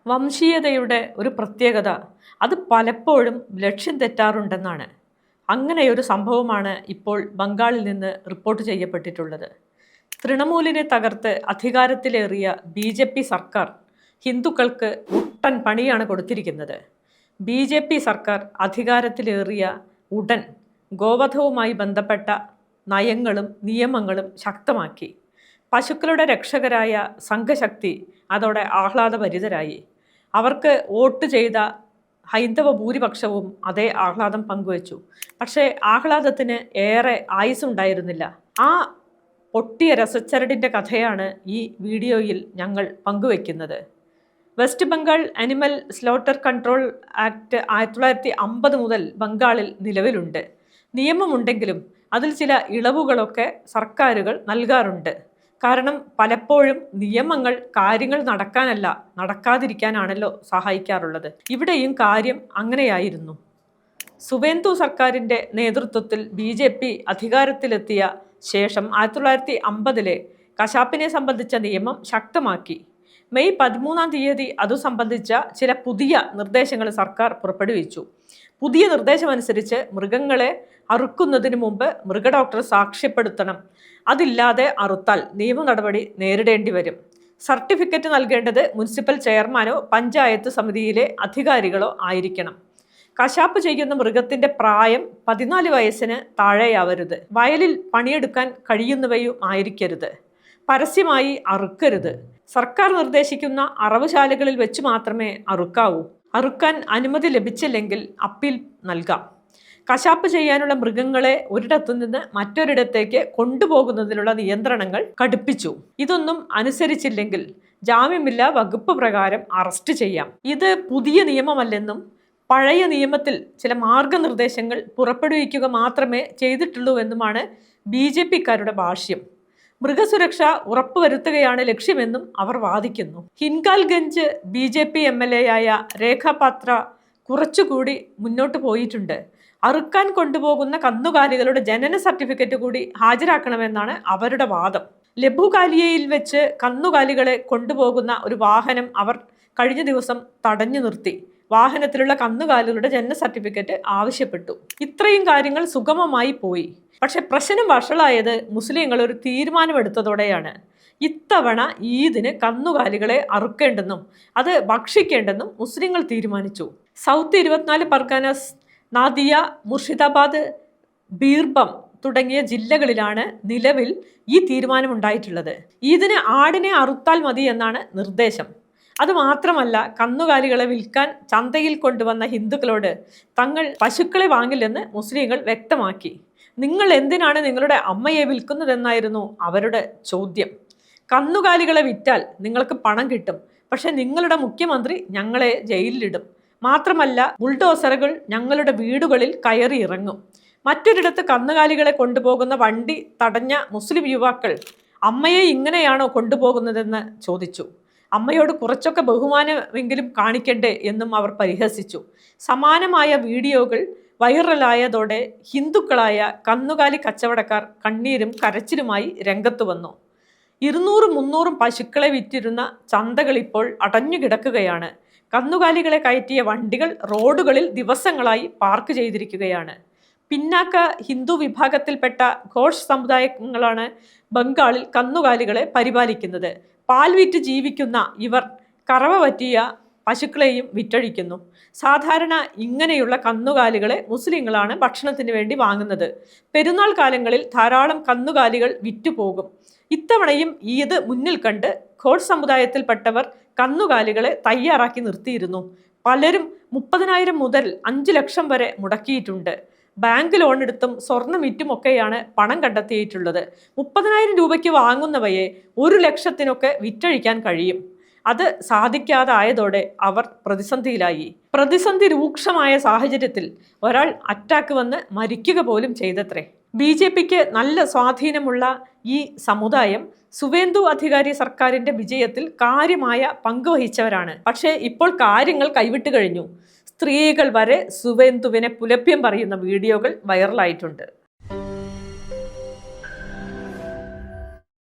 വംശീയതയുടെ ഒരു പ്രത്യേകത അത് പലപ്പോഴും ലക്ഷ്യം തെറ്റാറുണ്ടെന്നാണ്. അങ്ങനെയൊരു സംഭവമാണ് ഇപ്പോൾ ബംഗാളിൽ നിന്ന് റിപ്പോർട്ട് ചെയ്യപ്പെട്ടിട്ടുള്ളത്. തൃണമൂലിനെ തകർത്ത് അധികാരത്തിലേറിയ BJP സർക്കാർ ഹിന്ദുക്കൾക്ക് മുട്ടൻ പണിയാണ് കൊടുത്തിരിക്കുന്നത്. BJP സർക്കാർ അധികാരത്തിലേറിയ ഉടൻ ഗോവധവുമായി ബന്ധപ്പെട്ട നയങ്ങളും നിയമങ്ങളും ശക്തമാക്കി. പശുക്കളുടെ രക്ഷകരായ സംഘശക്തി അതോടെ ആഹ്ലാദഭരിതരായി. അവർക്ക് വോട്ട് ചെയ്ത ഹൈന്ദവ ഭൂരിപക്ഷവും അതേ ആഹ്ലാദം പങ്കുവച്ചു. പക്ഷേ ആഹ്ലാദത്തിന് ഏറെ ആയുസ്സുണ്ടായിരുന്നില്ല. ആ പൊട്ടിയ രസച്ചരടിൻ്റെ കഥയാണ് ഈ വീഡിയോയിൽ ഞങ്ങൾ പങ്കുവെക്കുന്നത്. West Bengal animal slaughter control act 1950 മുതൽ ബംഗാളിൽ നിലവിലുണ്ട്. നിയമമുണ്ടെങ്കിലും അതിൽ ചില ഇളവുകളൊക്കെ സർക്കാരുകൾ നൽകാറുണ്ട്. കാരണം പലപ്പോഴും നിയമങ്ങൾ കാര്യങ്ങൾ നടക്കാനല്ല നടക്കാതിരിക്കാനാണല്ലോ സഹായിക്കാറുള്ളത്. ഇവിടെയും കാര്യം അങ്ങനെയായിരുന്നു. സുവേന്ദു സർക്കാരിൻ്റെ നേതൃത്വത്തിൽ BJP അധികാരത്തിലെത്തിയ ശേഷം 1950 കശാപ്പിനെ സംബന്ധിച്ച നിയമം ശക്തമാക്കി. മെയ് 13 അതു സംബന്ധിച്ച ചില പുതിയ നിർദ്ദേശങ്ങൾ സർക്കാർ പുറപ്പെടുവിച്ചു. പുതിയ നിർദ്ദേശമനുസരിച്ച് മൃഗങ്ങളെ അറുക്കുന്നതിന് മുമ്പ് മൃഗഡോക്ടർ സാക്ഷ്യപ്പെടുത്തണം. അതില്ലാതെ അറുത്താൽ നിയമ നടപടി നേരിടേണ്ടി വരും. സർട്ടിഫിക്കറ്റ് നൽകേണ്ടത് മുനിസിപ്പൽ ചെയർമാനോ പഞ്ചായത്ത് സമിതിയിലെ അധികാരികളോ ആയിരിക്കണം. കശാപ്പ് ചെയ്യുന്ന മൃഗത്തിൻ്റെ പ്രായം 14 വയസ്സിന് താഴെയാവരുത്. വയലിൽ പണിയെടുക്കാൻ കഴിയുന്നവയും ആയിരിക്കരുത്. പരസ്യമായി അറുക്കരുത്. സർക്കാർ നിർദ്ദേശിക്കുന്ന അറവുശാലകളിൽ വെച്ച് മാത്രമേ അറുക്കാവൂ. അറുക്കാൻ അനുമതി ലഭിച്ചില്ലെങ്കിൽ അപ്പീൽ നൽകാം. കശാപ്പ് ചെയ്യാനുള്ള മൃഗങ്ങളെ ഒരിടത്തു നിന്ന് മറ്റൊരിടത്തേക്ക് കൊണ്ടുപോകുന്നതിനുള്ള നിയന്ത്രണങ്ങൾ കടുപ്പിച്ചു. ഇതൊന്നും അനുസരിച്ചില്ലെങ്കിൽ ജാമ്യമില്ലാ വകുപ്പ് പ്രകാരം അറസ്റ്റ് ചെയ്യാം. ഇത് പുതിയ നിയമമല്ലെന്നും പഴയ നിയമത്തിൽ ചില മാർഗനിർദ്ദേശങ്ങൾ പുറപ്പെടുവിക്കുക മാത്രമേ ചെയ്തിട്ടുള്ളൂവെന്നുമാണ് BJPക്കാരുടെ ഭാഷ്യം. മൃഗസുരക്ഷ ഉറപ്പുവരുത്തുകയാണ് ലക്ഷ്യമെന്നും അവർ വാദിക്കുന്നു. ഹിൻകാൽഗഞ്ച് BJP MLA ആയ രേഖ പാത്ര കുറച്ചുകൂടി മുന്നോട്ട് പോയിട്ടുണ്ട്. അറുക്കാൻ കൊണ്ടുപോകുന്ന കന്നുകാലികളുടെ ജനന സർട്ടിഫിക്കറ്റ് കൂടി ഹാജരാക്കണമെന്നാണ് അവരുടെ വാദം. ലബുകാലിയയിൽ വെച്ച് കന്നുകാലികളെ കൊണ്ടുപോകുന്ന ഒരു വാഹനം അവർ കഴിഞ്ഞ ദിവസം തടഞ്ഞു നിർത്തി. വാഹനത്തിലുള്ള കന്നുകാലികളുടെ ജനന സർട്ടിഫിക്കറ്റ് ആവശ്യപ്പെട്ടു. ഇത്രയും കാര്യങ്ങൾ സുഗമമായി പോയി. പക്ഷെ പ്രശ്നം വഷളായത് മുസ്ലിങ്ങൾ ഒരു തീരുമാനമെടുത്തതോടെയാണ്. ഇത്തവണ ഈദിന് കന്നുകാലികളെ അറുക്കേണ്ടെന്നും അത് ഭക്ഷിക്കേണ്ടെന്നും മുസ്ലിങ്ങൾ തീരുമാനിച്ചു. സൗത്ത് 24 പർഗാനാസ്, നാദിയ, മുർഷിദാബാദ്, ബീർഭം തുടങ്ങിയ ജില്ലകളിലാണ് നിലവിൽ ഈ തീരുമാനമുണ്ടായിട്ടുള്ളത്. ഇതിന് ആടിനെ അറുത്താൽ മതി എന്നാണ് നിർദ്ദേശം. അതുമാത്രമല്ല, കന്നുകാലികളെ വിൽക്കാൻ ചന്തയിൽ കൊണ്ടുവന്ന ഹിന്ദുക്കളോട് തങ്ങൾ പശുക്കളെ വാങ്ങില്ലെന്ന് മുസ്ലിങ്ങൾ വ്യക്തമാക്കി. നിങ്ങൾ എന്തിനാണ് നിങ്ങളുടെ അമ്മയെ വിൽക്കുന്നതെന്നായിരുന്നു അവരുടെ ചോദ്യം. കന്നുകാലികളെ വിറ്റാൽ നിങ്ങൾക്ക് പണം കിട്ടും, പക്ഷെ നിങ്ങളുടെ മുഖ്യമന്ത്രി ഞങ്ങളെ ജയിലിലിടും. മാത്രമല്ല, ബുൾഡോസറുകൾ ഞങ്ങളുടെ വീടുകളിൽ കയറി ഇറങ്ങും. മറ്റൊരിടത്ത് കന്നുകാലികളെ കൊണ്ടുപോകുന്ന വണ്ടി തടഞ്ഞ മുസ്ലിം യുവാക്കൾ അമ്മയെ ഇങ്ങനെയാണോ കൊണ്ടുപോകുന്നതെന്ന് ചോദിച്ചു. അമ്മയോട് കുറച്ചൊക്കെ ബഹുമാനമെങ്കിലും കാണിക്കണ്ടേ എന്നും അവർ പരിഹസിച്ചു. സമാനമായ വീഡിയോകൾ വൈറലായതോടെ ഹിന്ദുക്കളായ കന്നുകാലി കച്ചവടക്കാർ കണ്ണീരും കരച്ചിലുമായി രംഗത്ത് വന്നു. 200-300 പശുക്കളെ വിറ്റിരുന്ന ചന്തകൾ ഇപ്പോൾ അടഞ്ഞുകിടക്കുകയാണ്. കന്നുകാലികളെ കയറ്റിയ വണ്ടികൾ റോഡുകളിൽ ദിവസങ്ങളായി പാർക്ക് ചെയ്തിരിക്കുകയാണ്. പിന്നാക്ക ഹിന്ദു വിഭാഗത്തിൽപ്പെട്ട ഘോഷ് സമുദായങ്ങളാണ് ബംഗാളിൽ കന്നുകാലികളെ പരിപാലിക്കുന്നത്. പാൽ വിറ്റ് ജീവിക്കുന്ന ഇവർ കറവ പറ്റിയ പശുക്കളെയും വിറ്റഴിക്കുന്നു. സാധാരണ ഇങ്ങനെയുള്ള കന്നുകാലികളെ മുസ്ലിങ്ങളാണ് ഭക്ഷണത്തിന് വേണ്ടി വാങ്ങുന്നത്. പെരുന്നാൾ കാലങ്ങളിൽ ധാരാളം കന്നുകാലികൾ വിറ്റുപോകും. ഇത്തവണയും ഈദ് മുന്നിൽ കണ്ട് ഘോഷ് സമുദായത്തിൽപ്പെട്ടവർ കന്നുകാലികളെ തയ്യാറാക്കി നിർത്തിയിരുന്നു. പലരും 30,000 മുതൽ 5 ലക്ഷം വരെ മുടക്കിയിട്ടുണ്ട്. ബാങ്ക് ലോൺ എടുത്തും സ്വർണം വിറ്റുമൊക്കെയാണ് പണം കണ്ടെത്തിയിട്ടുള്ളത്. 30,000 രൂപയ്ക്ക് വാങ്ങുന്നവയെ 1 ലക്ഷത്തിനൊക്കെ വിറ്റഴിക്കാൻ കഴിയും. അത് സാധിക്കാതായതോടെ അവർ പ്രതിസന്ധിയിലായി. പ്രതിസന്ധി രൂക്ഷമായ സാഹചര്യത്തിൽ ഒരാൾ അറ്റാക്ക് വന്ന് മരിക്കുക പോലും ചെയ്തത്രേ. BJPക്ക് നല്ല സ്വാധീനമുള്ള ഈ സമുദായം സുവേന്ദു അധികാരി സർക്കാരിന്റെ വിജയത്തിൽ കാര്യമായ പങ്കുവഹിച്ചവരാണ്. പക്ഷേ ഇപ്പോൾ കാര്യങ്ങൾ കൈവിട്ട് കഴിഞ്ഞു. സ്ത്രീകൾ വരെ സുവേന്ദുവിനെ പുലഭ്യം പറയുന്ന വീഡിയോകൾ വൈറലായിട്ടുണ്ട്.